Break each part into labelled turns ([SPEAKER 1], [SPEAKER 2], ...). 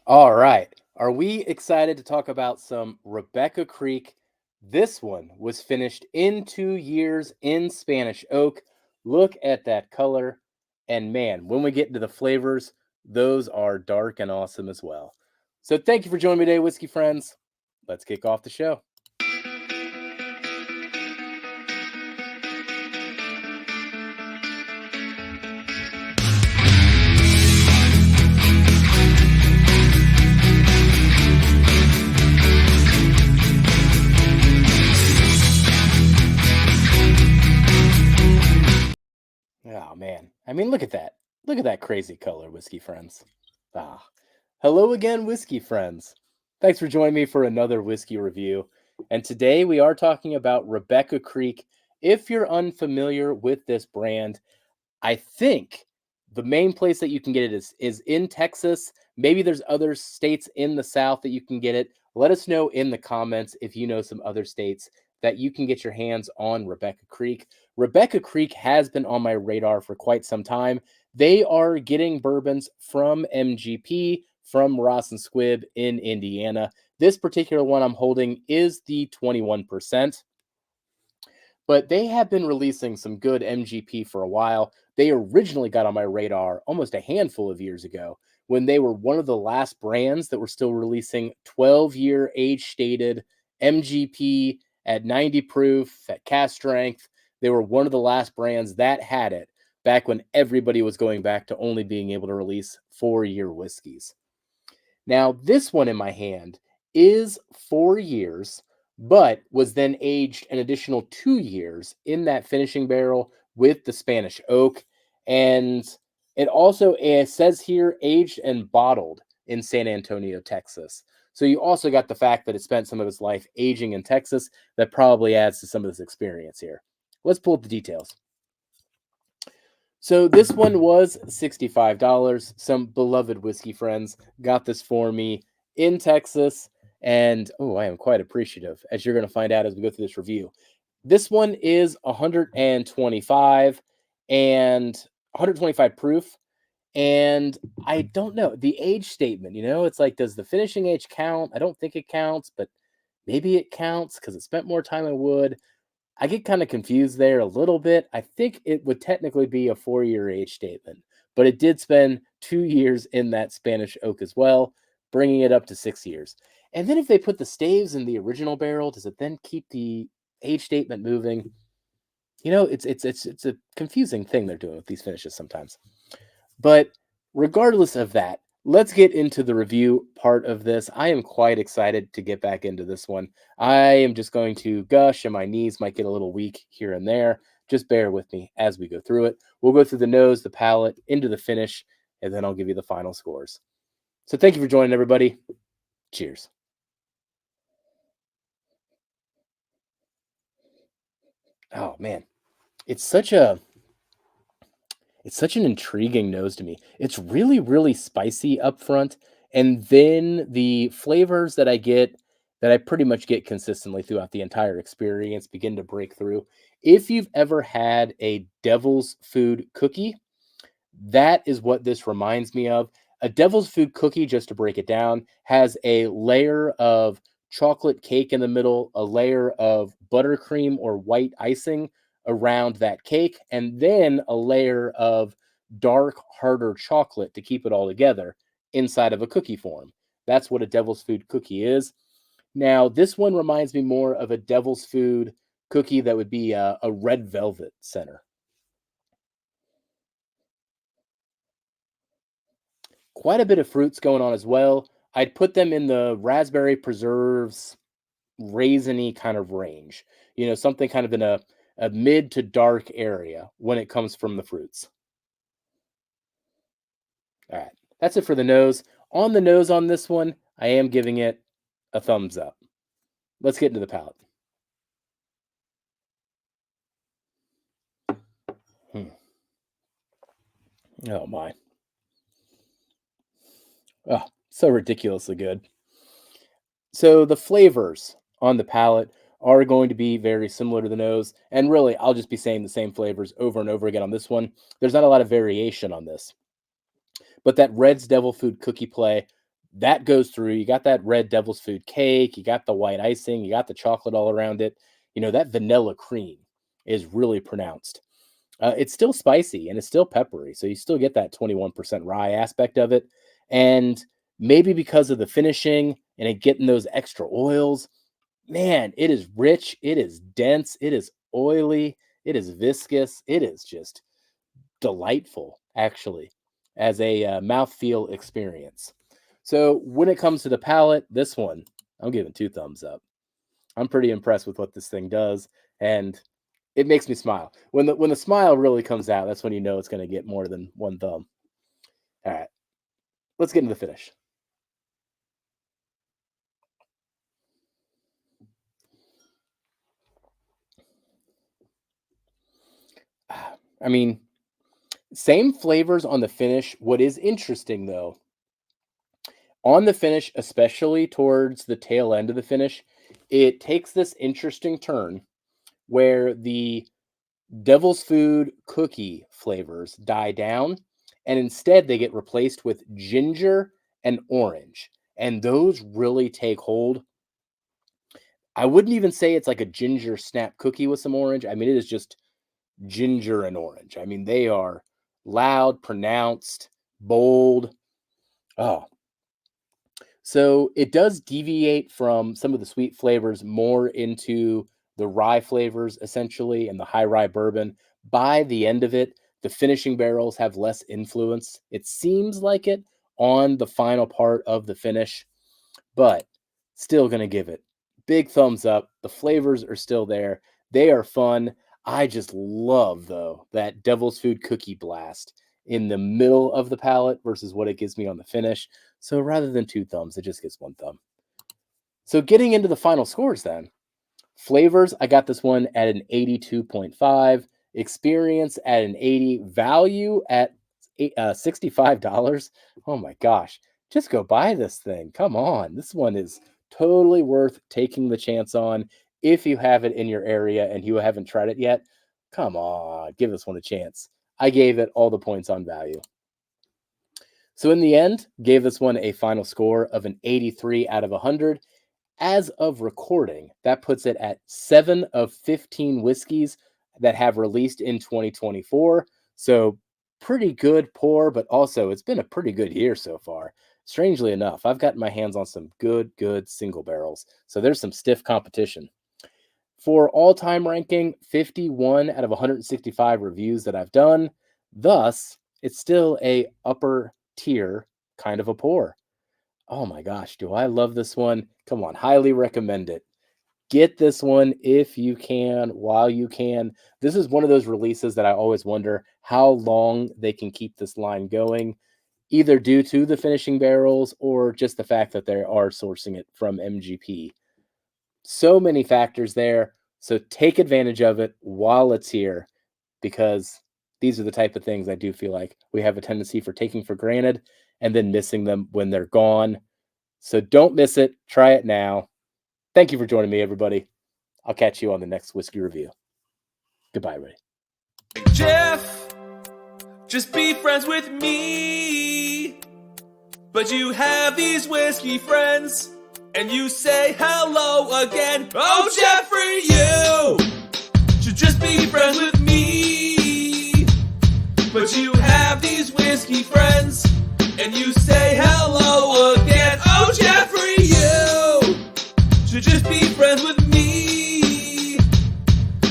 [SPEAKER 1] All right. Are we excited to talk about some Rebecca Creek? This one was finished in 2 years in Spanish oak. Look at that color. And man, when we get into the flavors, those are dark and awesome as well. So thank you for joining me today, whiskey friends. Let's kick off the show. Oh man. I mean, look at that. Look at that crazy color, whiskey friends. Ah. Hello again, whiskey friends. Thanks for joining me for another whiskey review. And today we are talking about Rebecca Creek. If you're unfamiliar with this brand, I think the main place that you can get it is in Texas. Maybe there's other states in the South that you can get it. Let us know in the comments if you know some other states that you can get your hands on Rebecca Creek. Rebecca Creek has been on my radar for quite some time. They are getting bourbons from MGP, from Ross and Squibb in Indiana. This particular one I'm holding is the 21%. But they have been releasing some good MGP for a while. They originally got on my radar almost a handful of years ago when they were one of the last brands that were still releasing 12-year age stated MGP at 90 proof, at cast strength. They were one of the last brands that had it back when everybody was going back to only being able to release 4-year whiskeys. Now, this one in my hand is 4 years, but was then aged an additional 2 years in that finishing barrel with the Spanish oak. And it also says here aged and bottled in San Antonio, Texas. So you also got the fact that it spent some of its life aging in Texas that probably adds to some of this experience here. Let's pull up the details. So this one was $65. Some beloved whiskey friends got this for me in Texas. And oh, I am quite appreciative, as you're going to find out as we go through this review. This one is 125 and 125 proof. And I don't know the age statement, it's like, does the finishing age count? I don't think it counts, but maybe it counts because it spent more time in wood. I get kind of confused there a little bit. I think it would technically be a 4-year age statement, but it did spend 2 years in that Spanish oak as well, bringing it up to 6 years. And then if they put the staves in the original barrel, does it then keep the age statement moving? It's a confusing thing they're doing with these finishes sometimes. But regardless of that, let's get into the review part of this. I am quite excited to get back into this one. I am just going to gush, and my knees might get a little weak here and there. Just bear with me as we go through it. We'll go through the nose, the palate, into the finish, and then I'll give you the final scores. So thank you for joining, everybody. Cheers. Oh man, it's such a it's such an intriguing nose to me. It's really, really spicy up front, and then the flavors that I get, that I pretty much get consistently throughout the entire experience, begin to break through. If you've ever had a devil's food cookie, that is what this reminds me of. A devil's food cookie, just to break it down, has a layer of chocolate cake in the middle, a layer of buttercream or white icing around that cake, and then a layer of dark, harder chocolate to keep it all together inside of a cookie form. That's what a devil's food cookie is. Now, this one reminds me more of a devil's food cookie that would be a red velvet center. Quite a bit of fruits going on as well. I'd put them in the raspberry preserves, raisiny kind of range. Something kind of in a mid to dark area when it comes from the fruits. All right. That's it for the nose. On the nose on this one, I am giving it a thumbs up. Let's get into the palate. Hmm. Oh my. Oh, so ridiculously good. So the flavors on the palate are going to be very similar to the nose. And really, I'll just be saying the same flavors over and over again on this one. There's not a lot of variation on this. But that Red's Devil Food cookie play, that goes through. You got that red devil's food cake, you got the white icing, you got the chocolate all around it. That vanilla cream is really pronounced. It's still spicy and it's still peppery, so you still get that 21% rye aspect of it. And maybe because of the finishing and it getting those extra oils, man, it is rich, it is dense, it is oily, it is viscous, it is just delightful, actually, as a mouthfeel experience. So when it comes to the palate, this one, I'm giving 2 thumbs up. I'm pretty impressed with what this thing does, and it makes me smile. When the smile really comes out, that's when you know it's going to get more than 1 thumb. All right, let's get into the finish. I mean, same flavors on the finish. What is interesting though, on the finish, especially towards the tail end of the finish, it takes this interesting turn where the devil's food cookie flavors die down and instead they get replaced with ginger and orange. And those really take hold. I wouldn't even say it's like a ginger snap cookie with some orange. I mean, it is just ginger and orange. I mean, they are loud, pronounced, bold. Oh, so it does deviate from some of the sweet flavors more into the rye flavors, essentially, and the high rye bourbon. By the end of it, the finishing barrels have less influence. It seems like it on the final part of the finish, but still going to give it big thumbs up. The flavors are still there. They are fun. I just love, though, that devil's food cookie blast in the middle of the palate versus what it gives me on the finish. So rather than 2 thumbs, it just gets 1 thumb. So getting into the final scores then. Flavors, I got this one at an 82.5. Experience at an 80. Value at $65. Oh my gosh. Just go buy this thing. Come on. This one is totally worth taking the chance on. If you have it in your area and you haven't tried it yet, come on, give this one a chance. I gave it all the points on value. So in the end, gave this one a final score of an 83 out of 100. As of recording, that puts it at 7 of 15 whiskeys that have released in 2024. So pretty good pour, but also it's been a pretty good year so far. Strangely enough, I've gotten my hands on some good single barrels. So there's some stiff competition. For all-time ranking, 51 out of 165 reviews that I've done. Thus, it's still a upper tier kind of a pour. Oh my gosh, do I love this one? Come on, highly recommend it. Get this one if you can, while you can. This is one of those releases that I always wonder how long they can keep this line going, either due to the finishing barrels or just the fact that they are sourcing it from MGP. So many factors there. So take advantage of it while it's here, because these are the type of things I do feel like we have a tendency for taking for granted and then missing them when they're gone. So don't miss it. Try it now. Thank you for joining me, everybody. I'll catch you on the next whiskey review. Goodbye, everybody.
[SPEAKER 2] Jeff, just be friends with me. But you have these whiskey friends, and you say hello again. Oh, Jeffrey, you should just be friends with me. But you have these whiskey friends, and you say hello again. Oh, Jeffrey, you should just be friends with me.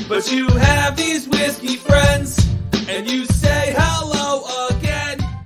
[SPEAKER 2] But you have these whiskey friends.